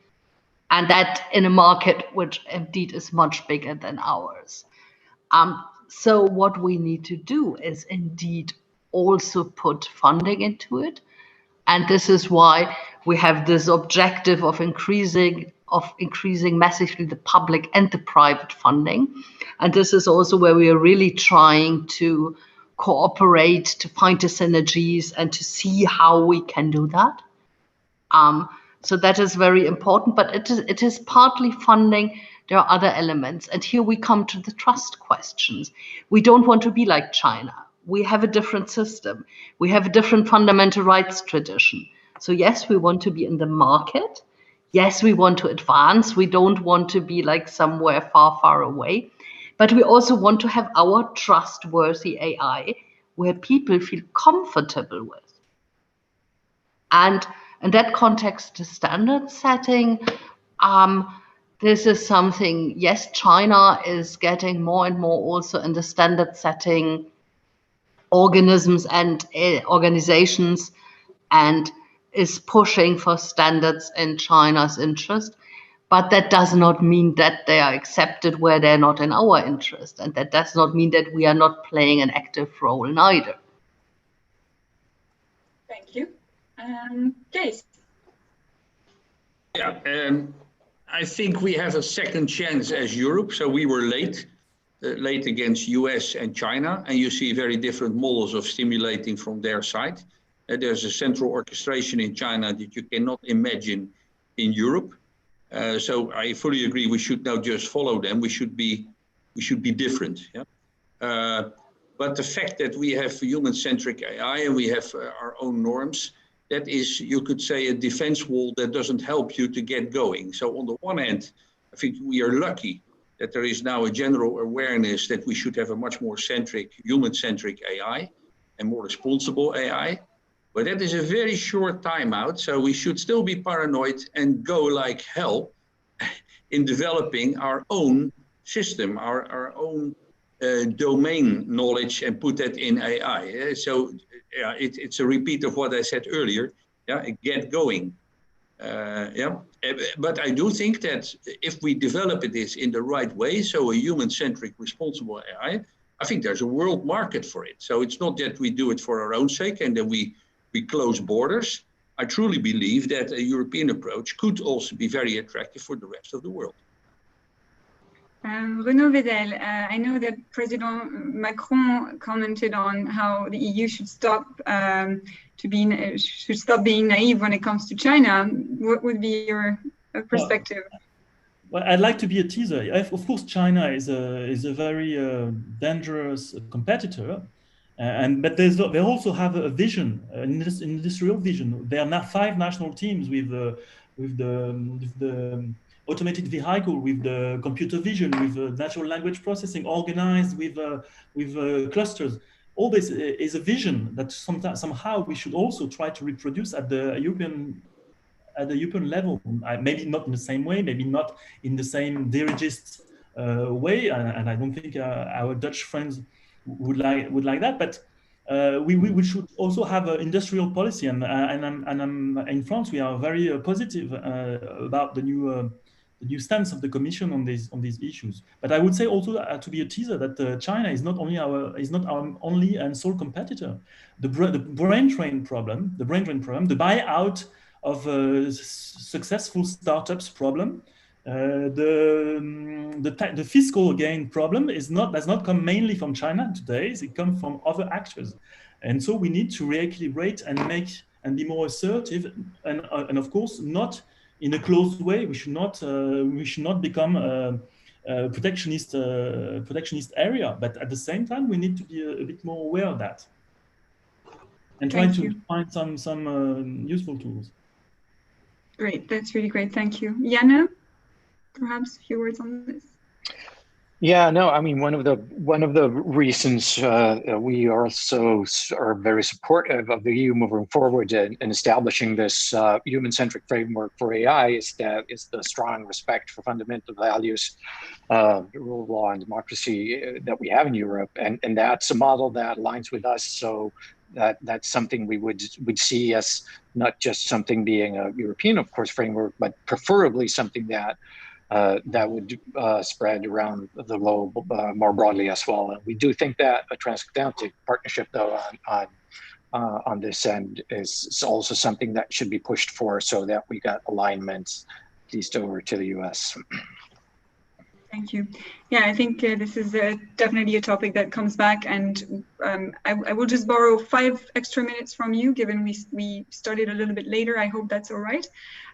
And that in a market which indeed is much bigger than ours. So what we need to do is indeed also put funding into it. And this is why we have this objective of increasing massively the public and the private funding. And this is also where we are really trying to cooperate, to find the synergies and to see how we can do that. So that is very important, but it is partly funding. There are other elements. And here we come to the trust questions. We don't want to be like China. We have a different system. We have a different fundamental rights tradition. So yes, we want to be in the market. Yes, we want to advance. We don't want to be like somewhere far, far away. But we also want to have our trustworthy AI where people feel comfortable with. And in that context, the standard setting, this is something, yes, China is getting more and more also in the standard setting organisms and organizations, and is pushing for standards in China's interest. But that does not mean that they are accepted where they're not in our interest. And that does not mean that we are not playing an active role neither. Thank you. Kees. Yeah, I think we have a second chance as Europe. So we were late against US and China, and you see very different models of stimulating from their side. There's a central orchestration in China that you cannot imagine in Europe. So I fully agree. We should not just follow them. We should be different. Yeah. But the fact that we have human-centric AI and we have our own norms, that is, you could say, a defense wall that doesn't help you to get going. So on the one hand, I think we are lucky that there is now a general awareness that we should have a much more human-centric AI and more responsible AI. But that is a very short timeout, so we should still be paranoid and go like hell in developing our own system, our own domain knowledge, and put that in AI. So yeah, it's a repeat of what I said earlier. Yeah, get going. Yeah, but I do think that if we develop this in the right way, so a human-centric, responsible AI, I think there's a world market for it. So it's not that we do it for our own sake and then we close borders. I truly believe that a European approach could also be very attractive for the rest of the world. Renaud Vedel, I know that President Macron commented on how the EU should stop being naive when it comes to China. What would be your perspective? Well, I'd like to be a teaser. Of course, China is a very dangerous competitor, but they also have a vision, an industrial vision. There are now 5 national teams with the automated vehicle, with the computer vision, with natural language processing, organized with clusters. All this is a vision that somehow we should also try to reproduce at the European level. Maybe not in the same way, maybe not in the same dirigist way, and I don't think our Dutch friends would like that. But we should also have an industrial policy, and in France we are very positive about the new stance of the Commission on these issues. But I would say also to be a teaser that China is not our only and sole competitor. The brain drain problem, the buyout of successful startups problem, the fiscal gain problem does not come mainly from China today. It comes from other actors, and so we need to reequilibrate and be more assertive, and of course not in a closed way. We should not become a protectionist area, but at the same time we need to be a bit more aware of that and try to find some useful tools. Great, that's really great. Thank you. Janne, perhaps a few words on this. Yeah, no, I mean, one of the reasons we also are very supportive of the EU moving forward in establishing this human-centric framework for AI is the strong respect for fundamental values, the rule of law and democracy that we have in Europe, and that's a model that aligns with us. So that's something we would see as not just something being a European, of course, framework, but preferably something that would spread around the globe more broadly as well. And we do think that a transatlantic partnership, though, on this end is also something that should be pushed for, so that we got alignments, at least over to the US. Thank you. Yeah, I think this is definitely a topic that comes back, and I will just borrow 5 extra minutes from you, given we started a little bit later. I hope that's all right.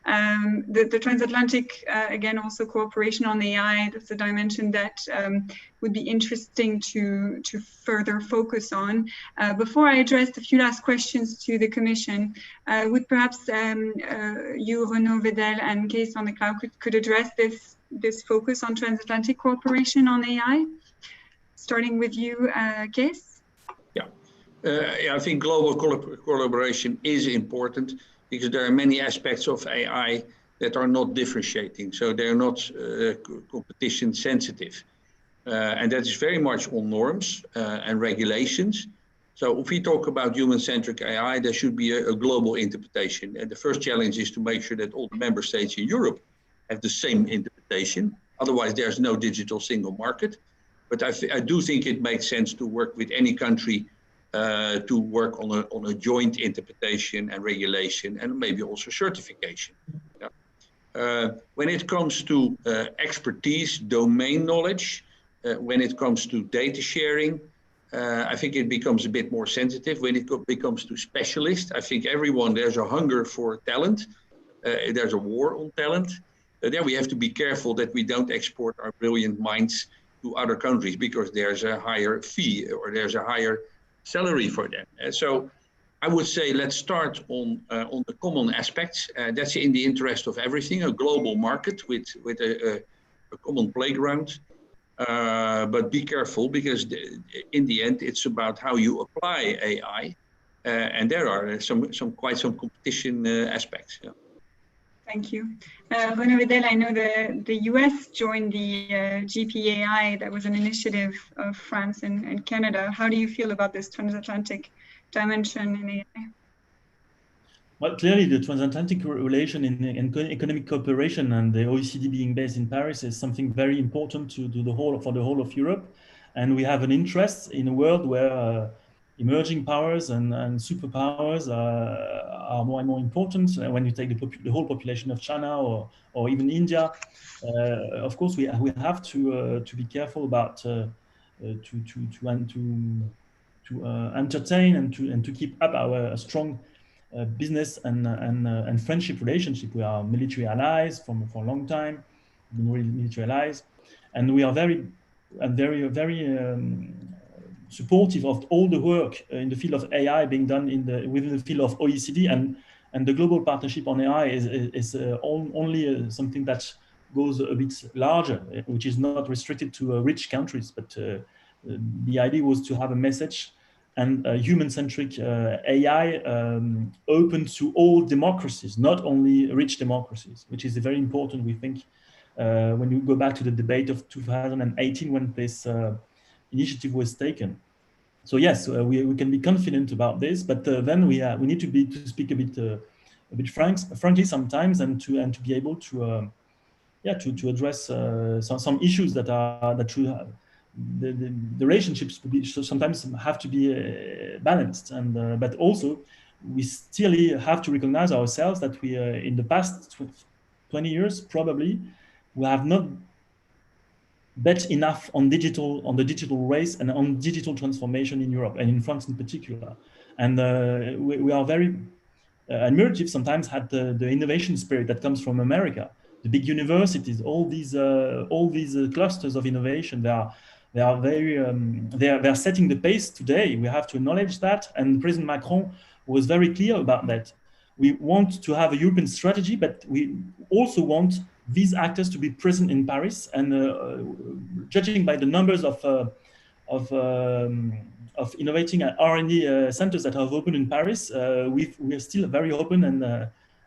The transatlantic, again, also cooperation on AI, that's a dimension that would be interesting to further focus on. Before I address a few last questions to the Commission, would perhaps you, Renaud Vedel, and Kees van der Klauw could address this focus on transatlantic cooperation on AI, starting with you, Kees? Yeah, I think global collaboration is important because there are many aspects of AI that are not differentiating, so they're not competition sensitive, and that is very much on norms and regulations. So if we talk about human-centric AI, there should be a global interpretation, and the first challenge is to make sure that all the member states in Europe have the same interpretation. Otherwise, there's no digital single market. But I do think it makes sense to work with any country to work on a joint interpretation and regulation, and maybe also certification. Yeah. When it comes to expertise, domain knowledge, when it comes to data sharing, I think it becomes a bit more sensitive. When it becomes to specialists, I think there's a hunger for talent. There's a war on talent. There we have to be careful that we don't export our brilliant minds to other countries because there's a higher fee or there's a higher salary for them. So I would say let's start on the common aspects. That's in the interest of everything, a global market with a common playground. But be careful because in the end, it's about how you apply AI. And there are quite some competition aspects. Yeah. Thank you. Renaud Vedel, I know the US joined the GPAI. That was an initiative of France and Canada. How do you feel about this transatlantic dimension in AI? Well, clearly the transatlantic relation in economic cooperation and the OECD being based in Paris is something very important for the whole of Europe. And we have an interest in a world where emerging powers and superpowers are more and more important. When you take the whole population of China or even India, of course we have to be careful about to entertain and to keep up our strong business and friendship relationship. We are military allies for a long time, been really military allies, and we are very supportive of all the work in the field of AI being done within the field of OECD, and the global partnership on AI is only something that goes a bit larger, which is not restricted to rich countries, but the idea was to have a message and human-centric AI open to all democracies, not only rich democracies, which is very important, we think, when you go back to the debate of 2018 when this initiative was taken. So yes, we can be confident about this, but then we need to speak a bit frankly sometimes, and to be able to address some issues that should have, the relationships sometimes have to be balanced, and but also we still have to recognize ourselves that we in the past 20 years probably we have not bet enough on the digital race and on digital transformation in Europe and in France in particular. And we are very admirative sometimes at the innovation spirit that comes from America. The big universities, all these clusters of innovation, they are very they are setting the pace today. We have to acknowledge that, and President Macron was very clear about that. We want to have a European strategy, but we also want these actors to be present in Paris. And judging by the numbers of innovating R&D centers that have opened in Paris, we are still very open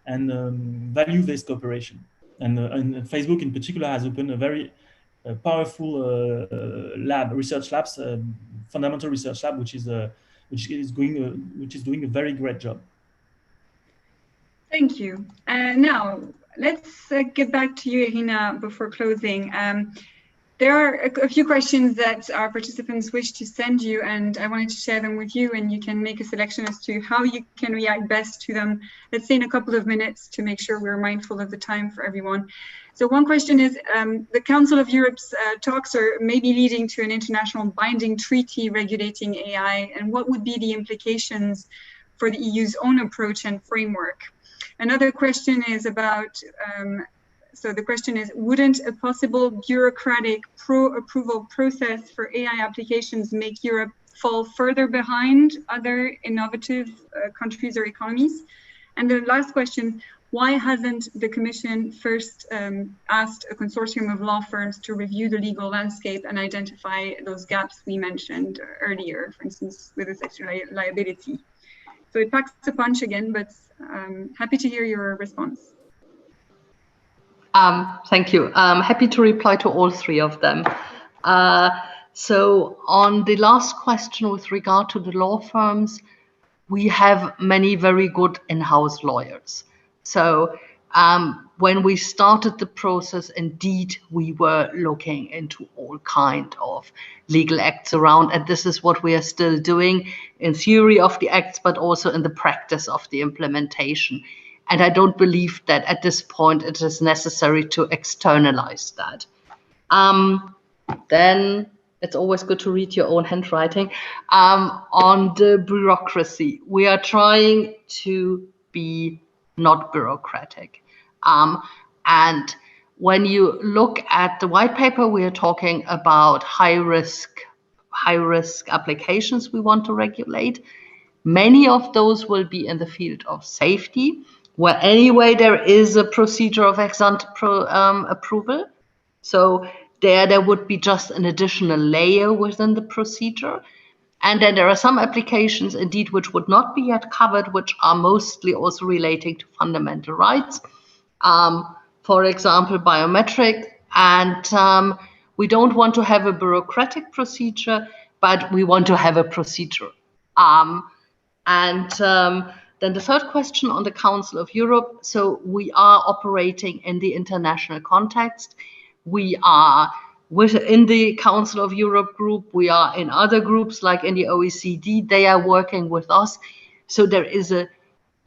and value this cooperation. And Facebook in particular has opened a very powerful research labs, fundamental research lab, which is doing a very great job. Thank you. Now let's get back to you, Irina, before closing. There are a few questions that our participants wish to send you, and I wanted to share them with you, and you can make a selection as to how you can react best to them, let's say in a couple of minutes, to make sure we're mindful of the time for everyone. So one question is, the Council of Europe's talks are maybe leading to an international binding treaty regulating AI, and what would be the implications for the EU's own approach and framework? Another question is about, so the question is, wouldn't a possible bureaucratic pro-approval process for AI applications make Europe fall further behind other innovative countries or economies? And the last question, why hasn't the Commission first asked a consortium of law firms to review the legal landscape and identify those gaps we mentioned earlier, for instance, with the sexual liability? So it packs a punch again, but happy to hear your response. Thank you. I'm happy to reply to all three of them. So on the last question with regard to the law firms, we have many very good in-house lawyers. So when we started the process, indeed, we were looking into all kinds of legal acts around, and this is what we are still doing in theory of the acts, but also in the practice of the implementation. And I don't believe that at this point it is necessary to externalize that. Then it's always good to read your own handwriting. On the bureaucracy, we are trying to be not bureaucratic. And when you look at the white paper, we are talking about high risk applications we want to regulate. Many of those will be in the field of safety, where anyway there is a procedure of ex-ante approval. So there would be just an additional layer within the procedure. And then there are some applications indeed which would not be yet covered, which are mostly also relating to fundamental rights. For example, biometric. And we don't want to have a bureaucratic procedure, but we want to have a procedure. Then the third question on the Council of Europe. So we are operating in the international context. We are within the Council of Europe group, we are in other groups like in the OECD, they are working with us. So there is a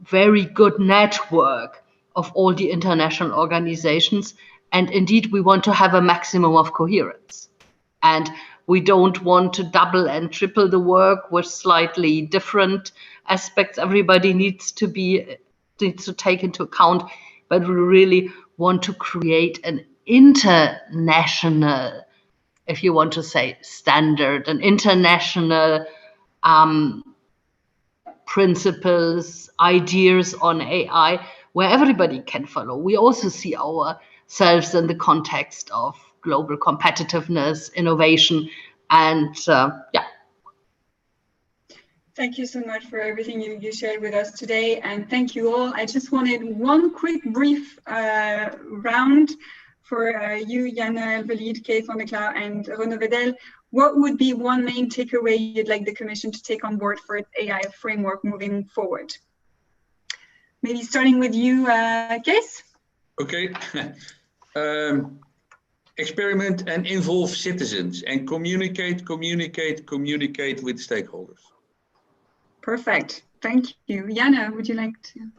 very good network of all the international organizations. And indeed, we want to have a maximum of coherence. And we don't want to double and triple the work with slightly different aspects. Everybody needs to take into account, but we really want to create an international, if you want to say standard, an international principles, ideas on AI, where everybody can follow. We also see ourselves in the context of global competitiveness, innovation, and yeah. Thank you so much for everything you shared with us today, and thank you all. I just wanted one quick brief round for you, Jana Elvelid, Kees van der Klauw, and Renaud Vedel. What would be one main takeaway you'd like the Commission to take on board for its AI framework moving forward? Maybe starting with you, Kees? Okay. Experiment and involve citizens and communicate with stakeholders. Perfect. Thank you. Jana, would you like to?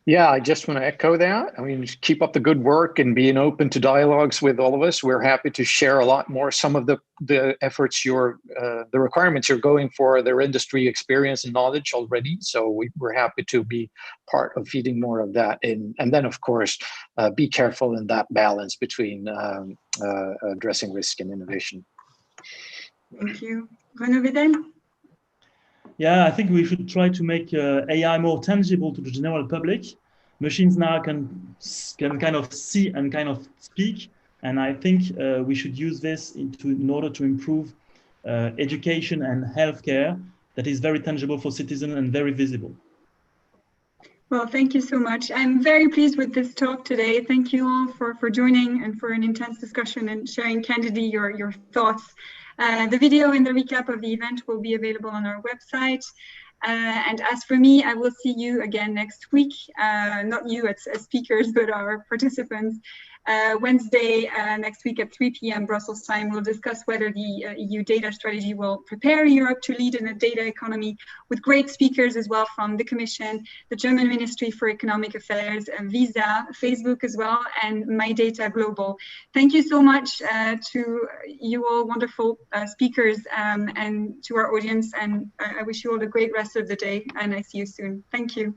Yeah, I just want to echo that. I mean, keep up the good work and being open to dialogues with all of us. We're happy to share a lot more. Some of the efforts the requirements you're going for, their industry experience and knowledge already. So we're happy to be part of feeding more of that in. And then, of course, be careful in that balance between addressing risk and innovation. Thank you. Renaud Vedel? Yeah, I think we should try to make AI more tangible to the general public. Machines now can kind of see and kind of speak, and I think we should use this in order to improve education and healthcare that is very tangible for citizens and very visible. Well, thank you so much. I'm very pleased with this talk today. Thank you all for joining and for an intense discussion and sharing candidly your thoughts. The video and the recap of the event will be available on our website. And as for me, I will see you again next week. Not you as speakers, but our participants. Wednesday next week at 3 p.m. Brussels time, we'll discuss whether the EU data strategy will prepare Europe to lead in a data economy, with great speakers as well from the Commission, the German Ministry for Economic Affairs, Visa, Facebook as well, and My Data Global. Thank you so much to you all wonderful speakers and to our audience, and I wish you all a great rest of the day, and I see you soon. Thank you.